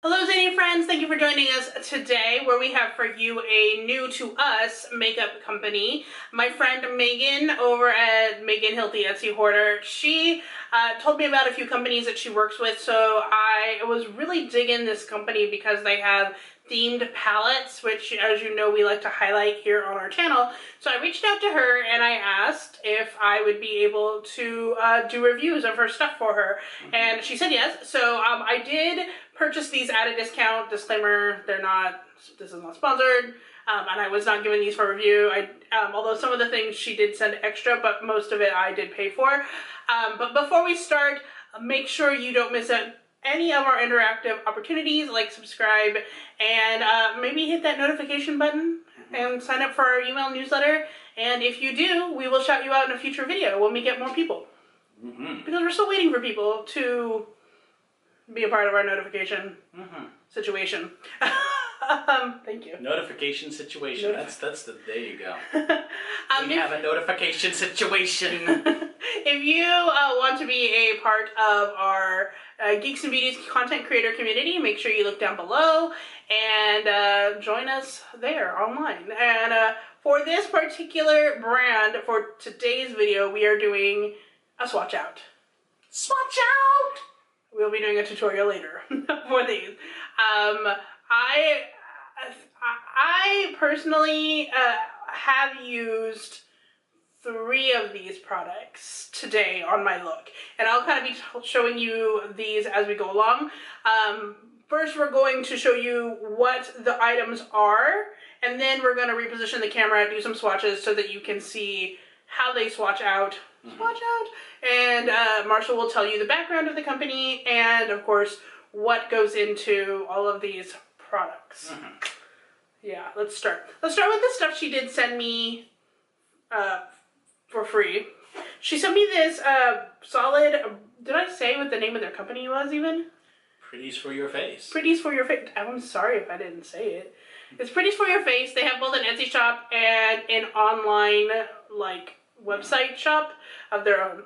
Hello Zainey friends, thank you for joining us today where we have for you a new to us makeup company. My friend Megan over at Megan Hilty Etsy Hoarder, she told me about a few companies that she works with, so I was really digging this company because they have themed palettes, which as you know we like to highlight here on our channel. So I reached out to her and I asked if I would be able to do reviews of her stuff for her, and she said yes. So I did purchase these at a discount. Disclaimer, this is not sponsored, and I was not given these for review. Although some of the things she did send extra, but most of it I did pay for. But before we start, make sure you don't miss out any of our interactive opportunities, like, subscribe, and maybe hit that notification button and sign up for our email newsletter. And if you do, we will shout you out in a future video when we get more people. Because we're still waiting for people to be a part of our notification situation. Thank you. Notification situation. There you go. We have a notification situation. If you want to be a part of our Geeks and Beauties content creator community, make sure you look down below and join us there online. And for this particular brand, for today's video, we are doing a swatch out. Swatch out! We'll be doing a tutorial later for these. I personally have used 3 of these products today on my look, and I'll kind of be showing you these as we go along. First, we're going to show you what the items are, and then we're going to reposition the camera, do some swatches so that you can see how they swatch out. And Marshall will tell you the background of the company and, of course, what goes into all of these products. Yeah, let's start. Let's start with the stuff she did send me for free. She sent me this solid, did I say what the name of their company was even? Pretties for your face. Pretties for your face. I'm sorry if I didn't say it. It's Pretties for your face. They have both an Etsy shop and an online, like, website shop of their own.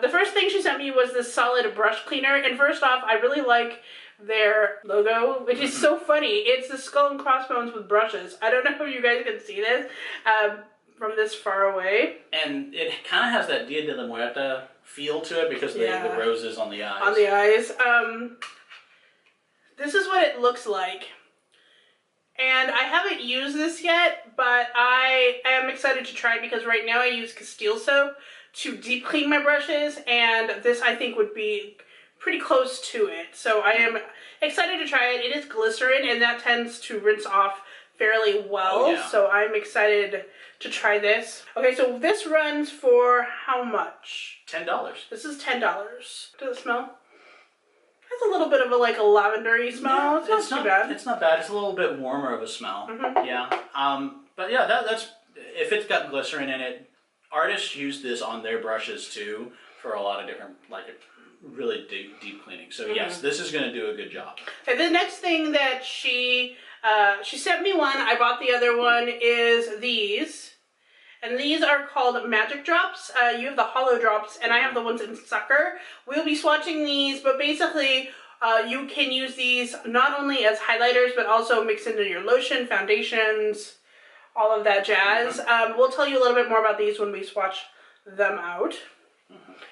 The first thing she sent me was this solid brush cleaner, and first off, I really like their logo, which is so funny. It's the skull and crossbones with brushes. I don't know if you guys can see this from this far away. And it kind of has that Dia de la Muerta feel to it because of the roses on the eyes. On the eyes. This is what it looks like. And I haven't used this yet, but I am excited to try it because right now I use Castile soap to deep clean my brushes, and this I think would be pretty close to it. So I am excited to try it. It is glycerin, and that tends to rinse off fairly well. Oh, yeah. So I'm excited to try this. Okay, so this runs for how much? $10. This is $10. Does it smell? It's a little bit of a lavendery smell. Yeah, it's not too bad. It's not bad. It's a little bit warmer of a smell. Yeah. But yeah, that's if it's got glycerin in it. Artists use this on their brushes too for a lot of different, like, really deep cleaning. So yes, this is going to do a good job. Okay, the next thing that she sent me one. I bought the other one. Is these. And these are called Magic Drops. You have the Hollow Drops, and I have the ones in Sucker. We'll be swatching these, but basically you can use these not only as highlighters, but also mix into your lotion, foundations, all of that jazz. We'll tell you a little bit more about these when we swatch them out.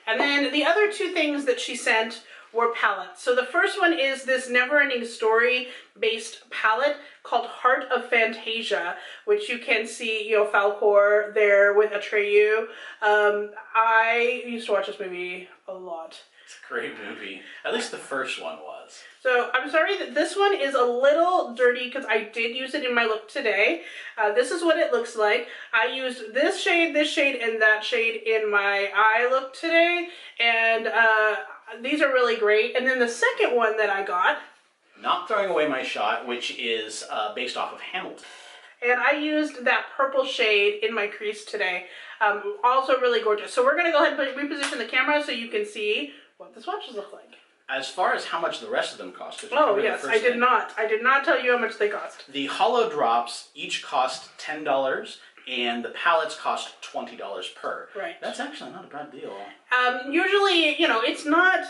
And then the other 2 things that she sent were palettes. So the first one is this Never-Ending Story based palette called Heart of Fantasia, which you can see, Falcor there with Atreyu. I used to watch this movie a lot. It's a great movie. At least the first one was. So I'm sorry that this one is a little dirty because I did use it in my look today. This is what it looks like. I used this shade, and that shade in my eye look today, and these are really great. And then the second one that I got, not throwing away my shot, which is based off of Hamilton. And I used that purple shade in my crease today. Also really gorgeous. So we're going to go ahead and reposition the camera so you can see what the swatches look like. As far as how much the rest of them cost. Oh yes, I did not. I did not tell you how much they cost. The Hollow Drops each cost $10. And the palettes cost $20 per. Right. That's actually not a bad deal. Usually, it's not,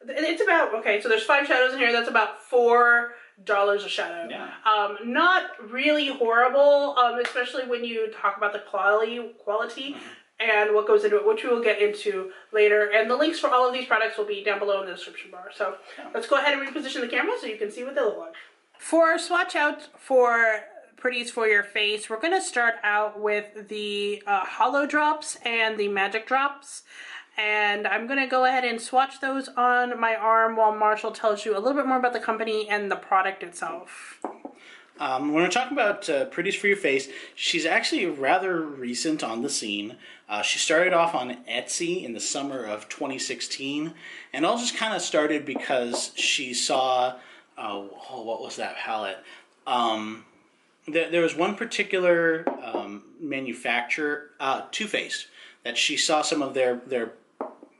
it's about, okay, so there's 5 shadows in here. That's about 4 $2 a shadow. Yeah. Not really horrible, especially when you talk about the quality and what goes into it, which we will get into later. And the links for all of these products will be down below in the description bar. So let's go ahead and reposition the camera so you can see what they look like. For our swatch out for Pretties for your face, we're going to start out with the Hollow Drops and the Magic Drops. And I'm going to go ahead and swatch those on my arm while Marshall tells you a little bit more about the company and the product itself. When we're talking about Pretties for your face, she's actually rather recent on the scene. She started off on Etsy in the summer of 2016, and all just kind of started because she saw, what was that palette? There was one particular manufacturer, Too Faced, that she saw some of their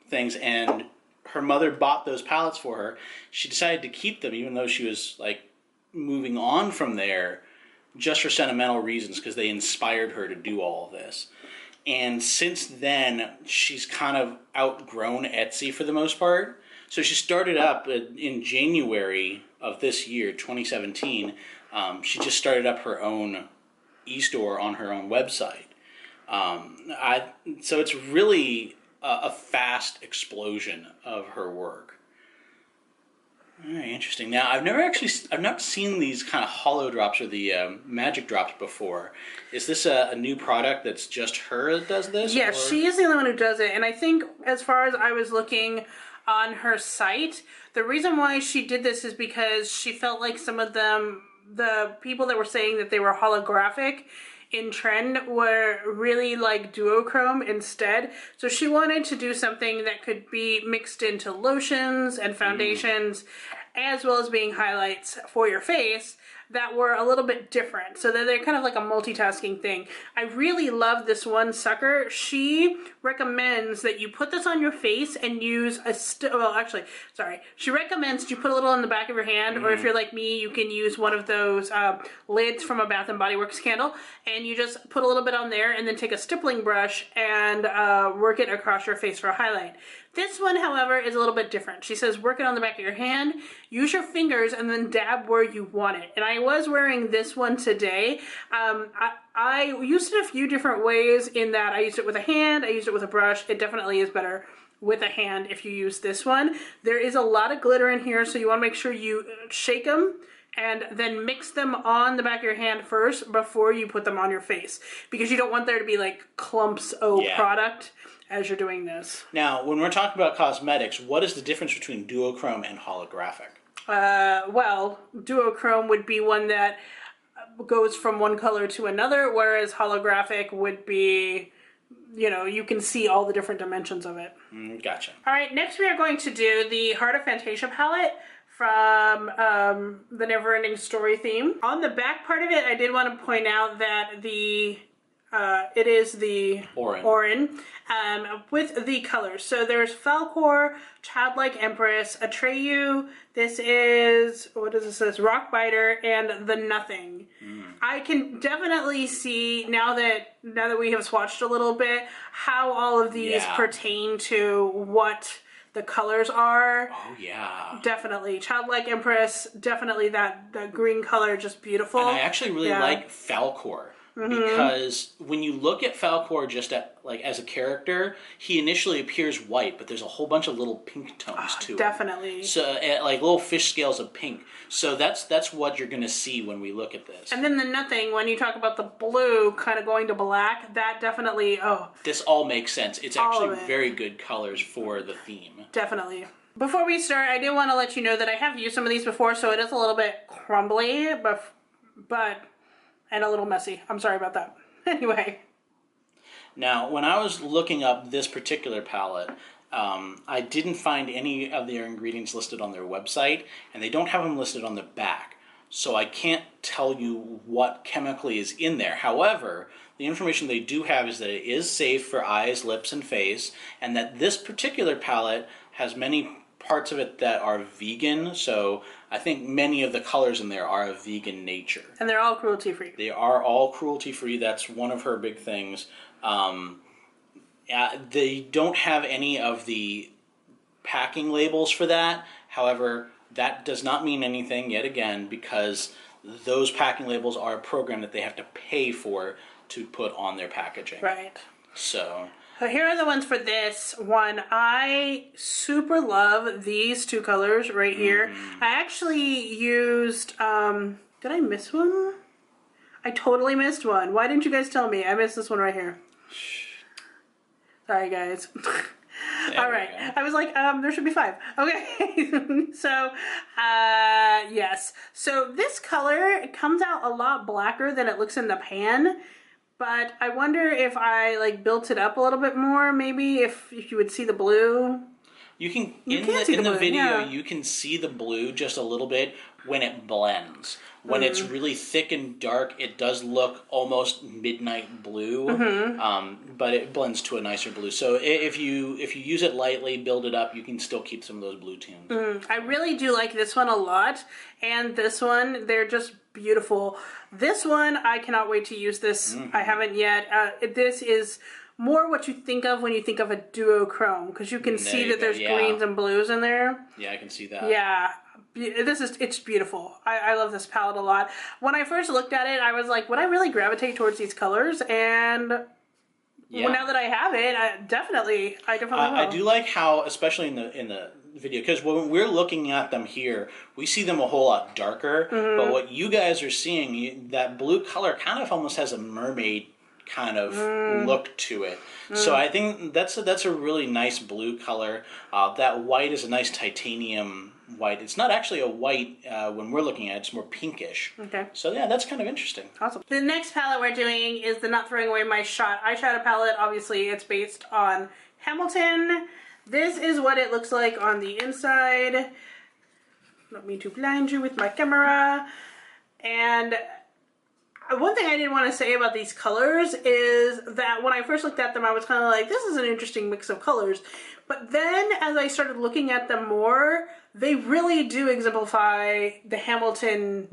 things, and her mother bought those palettes for her. She decided to keep them, even though she was like moving on from there, just for sentimental reasons, because they inspired her to do all of this. And since then, she's kind of outgrown Etsy for the most part. So she started up in January of this year, 2017. She just started up her own e-store on her own website. So it's really a fast explosion of her work. Very interesting. Now, I've not seen these kind of hollow drops or the magic drops before. Is this a new product that's just her that does this? Yeah, she is the only one who does it. And I think as far as I was looking on her site, the reason why she did this is because she felt like some of them, the people that were saying that they were holographic in trend, were really like duochrome instead. So she wanted to do something that could be mixed into lotions and foundations, as well as being highlights for your face that were a little bit different. So that they're kind of like a multitasking thing. I really love this one sucker. She recommends that you put this on your face and use she recommends you put a little on the back of your hand, or if you're like me, you can use one of those lids from a Bath & Body Works candle, and you just put a little bit on there and then take a stippling brush and work it across your face for a highlight. This one, however, is a little bit different. She says work it on the back of your hand, use your fingers, and then dab where you want it. And I was wearing this one today. I used it a few different ways in that I used it with a hand, I used it with a brush. It definitely is better with a hand if you use this one. There is a lot of glitter in here, so you want to make sure you shake them and then mix them on the back of your hand first before you put them on your face, because you don't want there to be like clumps of product as you're doing this. Now, when we're talking about cosmetics, what is the difference between duochrome and holographic? Well, duochrome would be one that goes from one color to another, whereas holographic would be, you know, you can see all the different dimensions of it. Gotcha. All right, next we are going to do the Heart of Fantasia palette from the Neverending Story theme. On the back part of it, I did want to point out that it is the Orin with the colors. So there's Falcor, Childlike Empress, Atreyu, this is, what does it say, Rockbiter, and the Nothing. I can definitely see, now that we have swatched a little bit, how all of these pertain to what the colors are. Oh, yeah. Definitely. Childlike Empress, definitely that green color, just beautiful. And I actually really like Falcor. Because when you look at Falcor just as a character, he initially appears white, but there's a whole bunch of little pink tones to him. Definitely. So like little fish scales of pink. So that's what you're going to see when we look at this. And then the Nothing, when you talk about the blue kind of going to black, that definitely, this all makes sense. It's actually very good colors for the theme. Definitely. Before we start, I do want to let you know that I have used some of these before, so it is a little bit crumbly, but and a little messy. I'm sorry about that. Anyway. Now, when I was looking up this particular palette, I didn't find any of their ingredients listed on their website, and they don't have them listed on the back. So I can't tell you what chemically is in there. However, the information they do have is that it is safe for eyes, lips, and face, and that this particular palette has many parts of it that are vegan, so I think many of the colors in there are of vegan nature. And they're all cruelty-free. They are all cruelty-free. That's one of her big things. They don't have any of the packing labels for that. However, That does not mean anything, yet again, because those packing labels are a program that they have to pay for to put on their packaging. Right. So here are the ones for this one. I super love these two colors right here. I actually used, did I miss one? I totally missed one. Why didn't you guys tell me? I missed this one right here. Sorry, guys. All right. I was like, there should be 5. Okay. So, yes. So this color, it comes out a lot blacker than it looks in the pan. But I wonder if I like built it up a little bit more, maybe if you would see the blue. You can in the video you can see the blue just a little bit when it blends. When it's really thick and dark, it does look almost midnight blue, but it blends to a nicer blue. So if you use it lightly, build it up, you can still keep some of those blue tones. I really do like this one a lot, and this one, they're just beautiful. This one, I cannot wait to use this. I haven't yet. This is more what you think of when you think of a duochrome, because you can see that there's greens and blues in there. Yeah, I can see that. Yeah. It's beautiful. I love this palette a lot. When I first looked at it, I was like, would I really gravitate towards these colors? And well, now that I have it, I definitely will. I do like how, especially in the video, because when we're looking at them here, we see them a whole lot darker. But what you guys are seeing, that blue color kind of almost has a mermaid kind of look to it. So I think that's a really nice blue color. That white is a nice titanium white. It's not actually a white when we're looking at it. It's more pinkish. Okay. So yeah, that's kind of interesting. Awesome. The next palette we're doing is the Not Throwing Away My Shot eyeshadow palette. Obviously, it's based on Hamilton. This is what it looks like on the inside. Don't mean to blind you with my camera. And one thing I didn't want to say about these colors is that when I first looked at them, I was kind of like, this is an interesting mix of colors. But then as I started looking at them more, they really do exemplify the Hamilton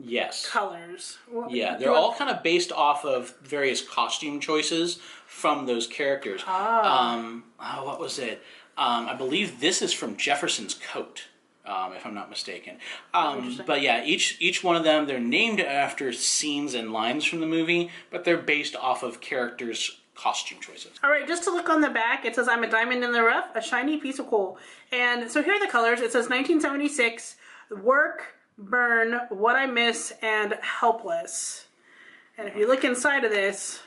colors. Yeah, they're all kind of based off of various costume choices from those characters. What was it? I believe this is from Jefferson's coat. If I'm not mistaken. But yeah, each one of them, they're named after scenes and lines from the movie, but they're based off of characters' costume choices. All right, just to look on the back, it says, I'm a diamond in the rough, a shiny piece of coal. And so here are the colors. It says 1976, Work, Burn, What I Miss, and Helpless. And if you look inside of this,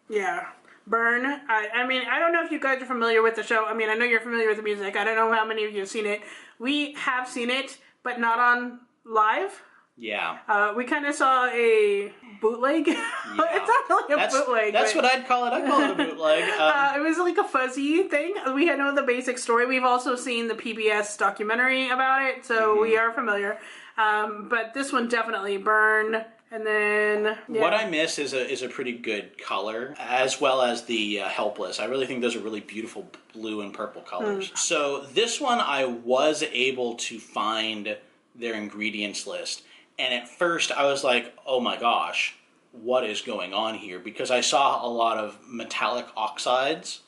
yeah. Burn. I mean, I don't know if you guys are familiar with the show. I mean, I know you're familiar with the music. I don't know how many of you have seen it. We have seen it, but not on live. Yeah. We kind of saw a bootleg. Yeah. It's not really a bootleg. That's what I'd call it. I'd call it a bootleg. It was like a fuzzy thing. We know the basic story. We've also seen the PBS documentary about it, so we are familiar. But this one definitely, Burn. And then What I Miss is a pretty good color, as well as the Helpless. I really think those are really beautiful blue and purple colors. So this one I was able to find their ingredients list, and at first I was like, oh my gosh, what is going on here? Because I saw a lot of metallic oxides,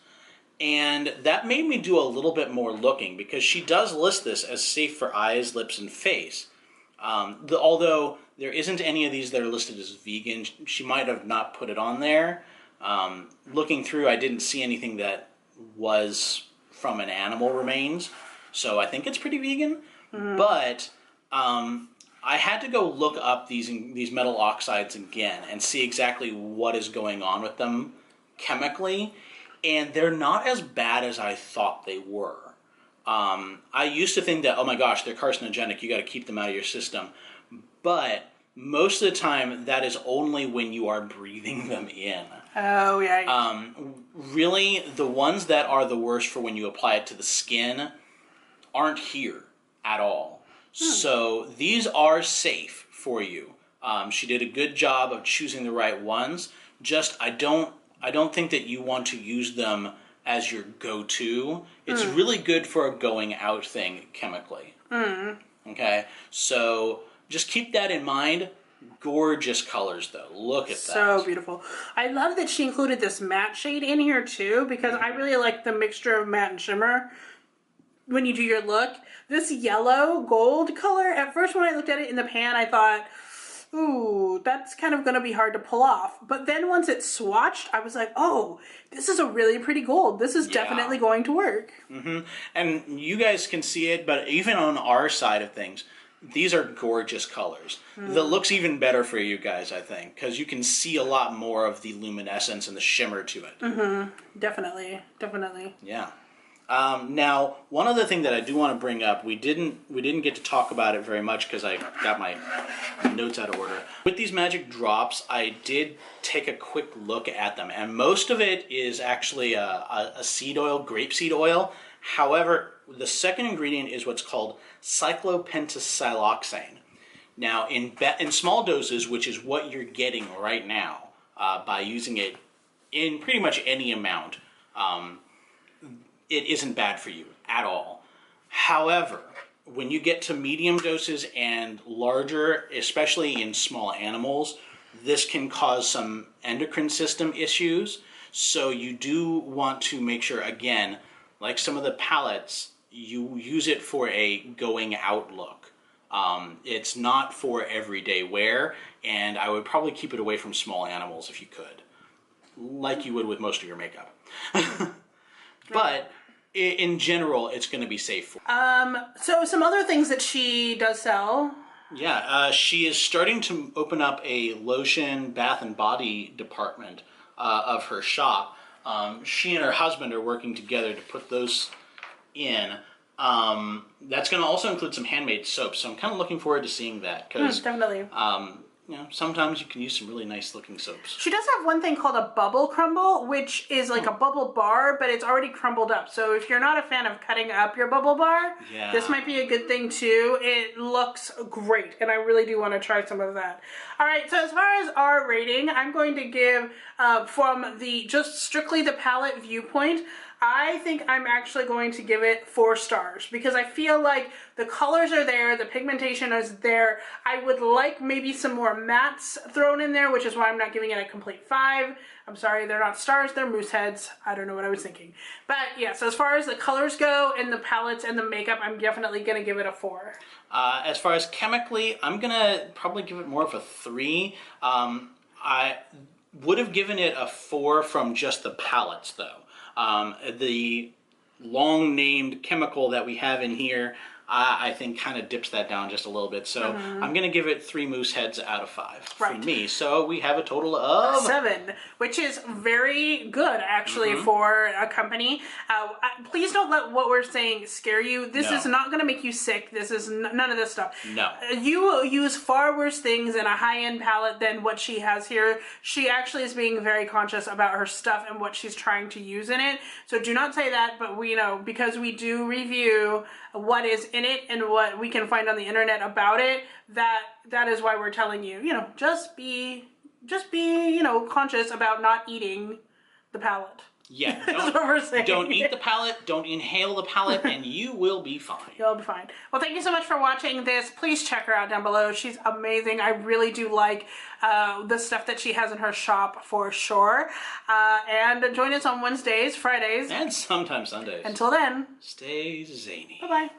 and that made me do a little bit more looking, because she does list this as safe for eyes, lips, and face. Although there isn't any of these that are listed as vegan, she might have not put it on there. Looking through, I didn't see anything that was from an animal remains, so I think it's pretty vegan. But I had to go look up these metal oxides again and see exactly what is going on with them chemically, and they're not as bad as I thought they were. I used to think that, oh my gosh, they're carcinogenic, you got to keep them out of your system. But most of the time, that is only when you are breathing them in. Oh, yeah. Really, the ones that are the worst for when you apply it to the skin aren't here at all. So these are safe for you. She did a good job of choosing the right ones. Just, I don't think that you want to use them as your go-to. It's really good for a going out thing chemically. Okay, so just keep that in mind. Gorgeous colors, though. Look at that. So beautiful. I love that she included this matte shade in here, too, because I really like the mixture of matte and shimmer. when you do your look. This yellow gold color, at first when I looked at it in the pan, I thought, ooh, that's kind of going to be hard to pull off. But then once it's swatched, I was like, oh, this is a really pretty gold. This is definitely going to work. And you guys can see it, but even on our side of things, these are gorgeous colors. The look's even better for you guys, I think, because you can see a lot more of the luminescence and the shimmer to it. Definitely, definitely. Yeah. Now, one other thing that I do want to bring up, we didn't get to talk about it very much because I got my notes out of order. With these magic drops, I did take a quick look at them, and most of it is actually a seed oil, grapeseed oil. However, the second ingredient is what's called cyclopentasiloxane. Now, in small doses, which is what you're getting right now by using it in pretty much any amount, it isn't bad for you at all. However, when you get to medium doses and larger, especially in small animals, this can cause some endocrine system issues. So you do want to make sure, again, like some of the palettes, you use it for a going out look. It's not for everyday wear, and I would probably keep it away from small animals if you could, like you would with most of your makeup. But in general, it's going to be safe for So some other things that she does sell. Yeah, she is starting to open up a lotion, bath and body department of her shop. She and her husband are working together to put those in. That's going to also include some handmade soaps, so I'm kind of looking forward to seeing that. Cause, definitely. Sometimes you can use some really nice looking soaps. She does have one thing called a bubble crumble, which is like a bubble bar, but it's already crumbled up. So if you're not a fan of cutting up your bubble bar, this might be a good thing too. It looks great, and I really do want to try some of that. All right, so as far as our rating, I'm going to give, from the just strictly the palette viewpoint, I think I'm actually going to give it 4 stars because I feel like the colors are there, the pigmentation is there. I would like maybe some more mattes thrown in there, which is why I'm not giving it a complete 5. I'm sorry, they're not stars, they're moose heads. I don't know what I was thinking. But yeah, so as far as the colors go and the palettes and the makeup, I'm definitely going to give it a 4. As far as chemically, I'm going to probably give it more of a 3. I would have given it a 4 from just the palettes though. The long-named chemical that we have in here, I think kind of dips that down just a little bit. So I'm going to give it 3 moose heads out of 5 from me. So we have a total of 7, which is very good actually for a company. Please don't let what we're saying scare you. This is not going to make you sick. This is none of this stuff. No. You will use far worse things in a high-end palette than what she has here. She actually is being very conscious about her stuff and what she's trying to use in it. So do not say that, but we know because we do review what is in it and what we can find on the internet about it, that is why we're telling you, just be conscious about not eating the palette. Yeah, that's what we're saying. Don't eat the palette, don't inhale the palette, and you will be fine. You'll be fine. Well, thank you so much for watching this. Please check her out down below. She's amazing. I really do like the stuff that she has in her shop for sure. And join us on Wednesdays, Fridays. And sometimes Sundays. Until then. Stay zany. Bye-bye.